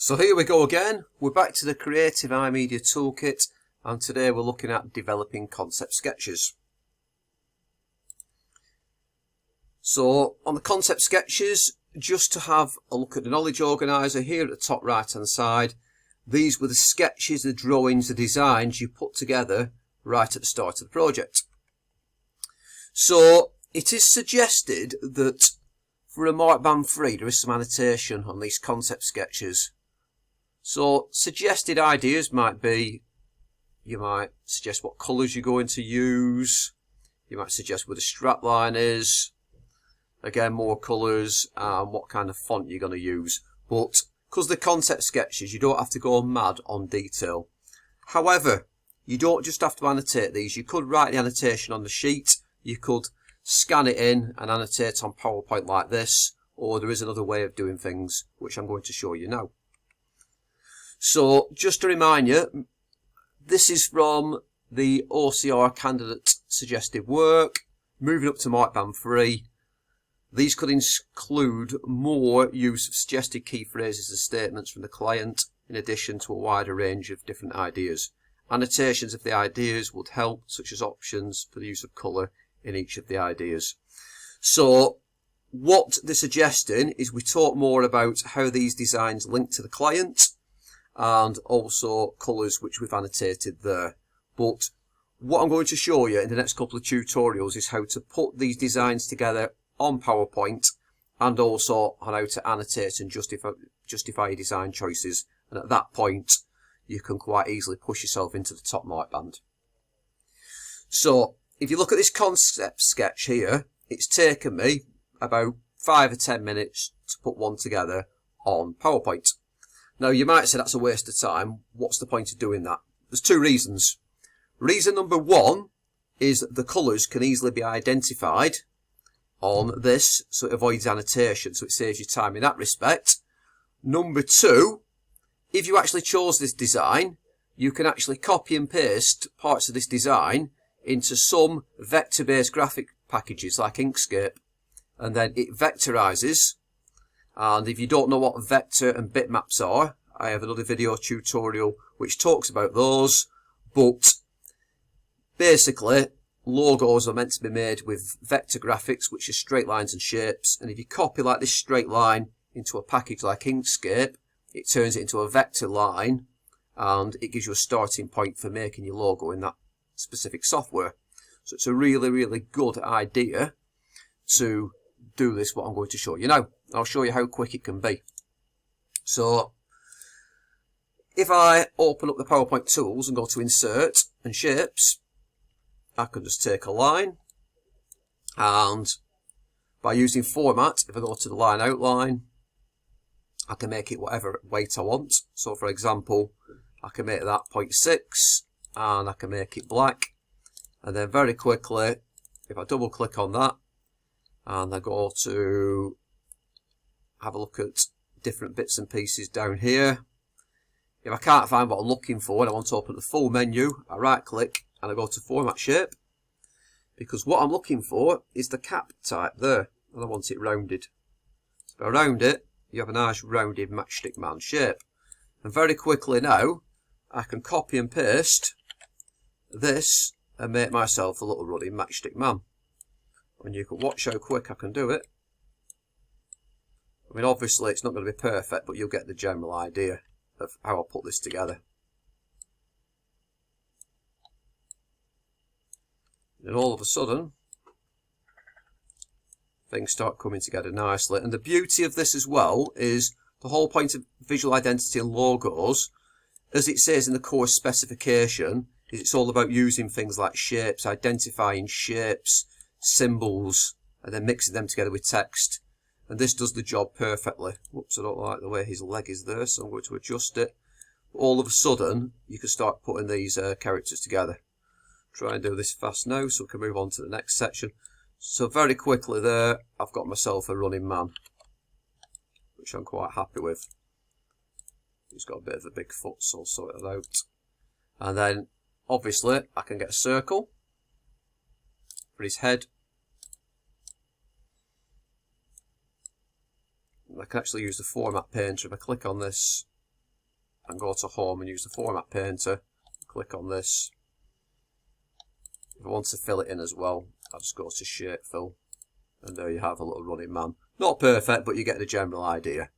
So here we go again. We're back to the Creative iMedia Toolkit, and today we're looking at developing concept sketches. So on the concept sketches, just to have a look at the knowledge organiser here at the top right hand side, these were the sketches, the drawings, the designs you put together right at the start of the project. So it is suggested that for a markband free there is some annotation on these concept sketches. So suggested ideas might be, you might suggest what colours you're going to use, you might suggest where the strapline is, again more colours, and what kind of font you're going to use. But because they're concept sketches, you don't have to go mad on detail. However, you don't just have to annotate these. You could write the annotation on the sheet, you could scan it in and annotate on PowerPoint like this, or there is another way of doing things which I'm going to show you now. So just to remind you, this is from the OCR candidate suggested work, moving up to markband free. These could include more use of suggested key phrases and statements from the client, in addition to a wider range of different ideas. Annotations of the ideas would help, such as options for the use of colour in each of the ideas. So what they're suggesting is we talk more about how these designs link to the client, and also colours which we've annotated there. But what I'm going to show you in the next couple of tutorials is how to put these designs together on PowerPoint, and also on how to annotate and justify your design choices. And at that point you can quite easily push yourself into the top markband. So if you look at this concept sketch here, it's taken me about 5 or 10 minutes to put one together on PowerPoint. Now you might say that's a waste of time. What's the point of doing that? There's two reasons. Reason number one is that the colours can easily be identified on this, so it avoids annotation, so it saves you time in that respect. Number two, if you actually chose this design, you can actually copy and paste parts of this design into some vector-based graphic packages like Inkscape, and then it vectorizes. And if you don't know what vector and bitmaps are, I have another video tutorial which talks about those. But basically, logos are meant to be made with vector graphics, which are straight lines and shapes. And if you copy like this straight line into a package like Inkscape, it turns it into a vector line, and it gives you a starting point for making your logo in that specific software. So it's a really, really good idea to do this, what I'm going to show you now. I'll show you how quick it can be. So if I open up the PowerPoint tools and go to Insert and Shapes, I can just take a line, and by using Format, if I go to the line outline, I can make it whatever weight I want. So for example, I can make that 0.6 and I can make it black. And then very quickly, if I double click on that and I go to have a look at different bits and pieces down here, if I can't find what I'm looking for and I want to open the full menu, I right click and I go to Format Shape, because what I'm looking for is the cap type there, and I want it rounded. So if I round it, you have a nice rounded matchstick man shape. And very quickly now, I can copy and paste this and make myself a little running matchstick man. And you can watch how quick I can do it. I mean, obviously it's not going to be perfect, but you'll get the general idea of how I'll put this together. And all of a sudden, things start coming together nicely. And the beauty of this as well is the whole point of visual identity and logos, as it says in the course specification, is it's all about using things like shapes, identifying shapes, symbols, and then mixing them together with text. And this does the job perfectly. Whoops, I don't like the way his leg is there, so I'm going to adjust it. All of a sudden, you can start putting these characters together. Try and do this fast now so we can move on to the next section. So very quickly there, I've got myself a running man, which I'm quite happy with. He's got a bit of a big foot, so I'll sort it out. And then, obviously, I can get a circle for his head. I can actually use the format painter. If I click on this, and go to Home and use the Format Painter. Click on this. If I want to fill it in as well, I'll just go to Shape Fill. And there you have a little running man. Not perfect, but you get the general idea.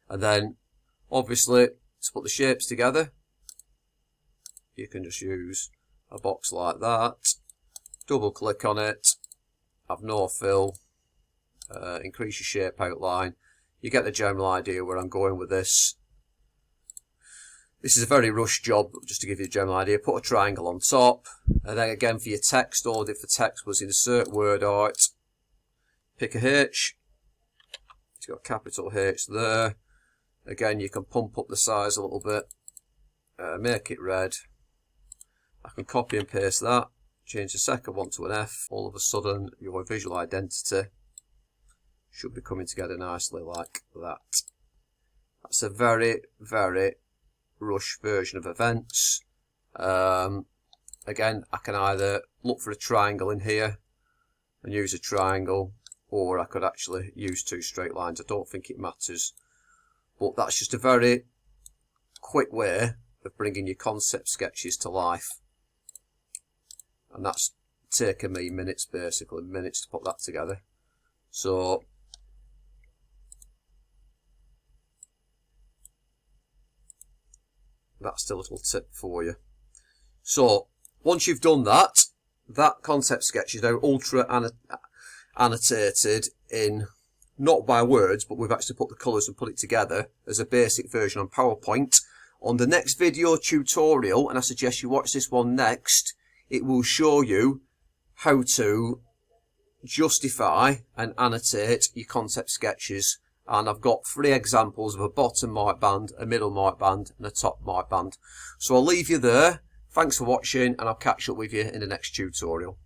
And then, obviously, to put the shapes together, you can just use a box like that. Double click on it. Have no fill. Increase your shape outline. You get the general idea where I'm going with this. This is a very rushed job, just to give you a general idea. Put a triangle on top, and then again for your text, all I did for text was insert word art. Pick a H. It's got a capital H there. Again, you can pump up the size a little bit. Make it red. I can copy and paste that. Change the second one to an F. All of a sudden, your visual identity should be coming together nicely like that. That's a very, very rush version of events. Again, I can either look for a triangle in here and use a triangle, or I could actually use two straight lines. I don't think it matters, but that's just a very quick way of bringing your concept sketches to life, and that's taken me minutes, basically minutes to put that together. So that's the little tip for you. So once you've done that, that concept sketch is now ultra annotated in, not by words, but we've actually put the colours and put it together as a basic version on PowerPoint. On the next video tutorial, and I suggest you watch this one next, it will show you how to justify and annotate your concept sketches. And I've got 3 examples of a bottom mark band, a middle mark band, and a top mark band. So I'll leave you there. Thanks for watching, and I'll catch up with you in the next tutorial.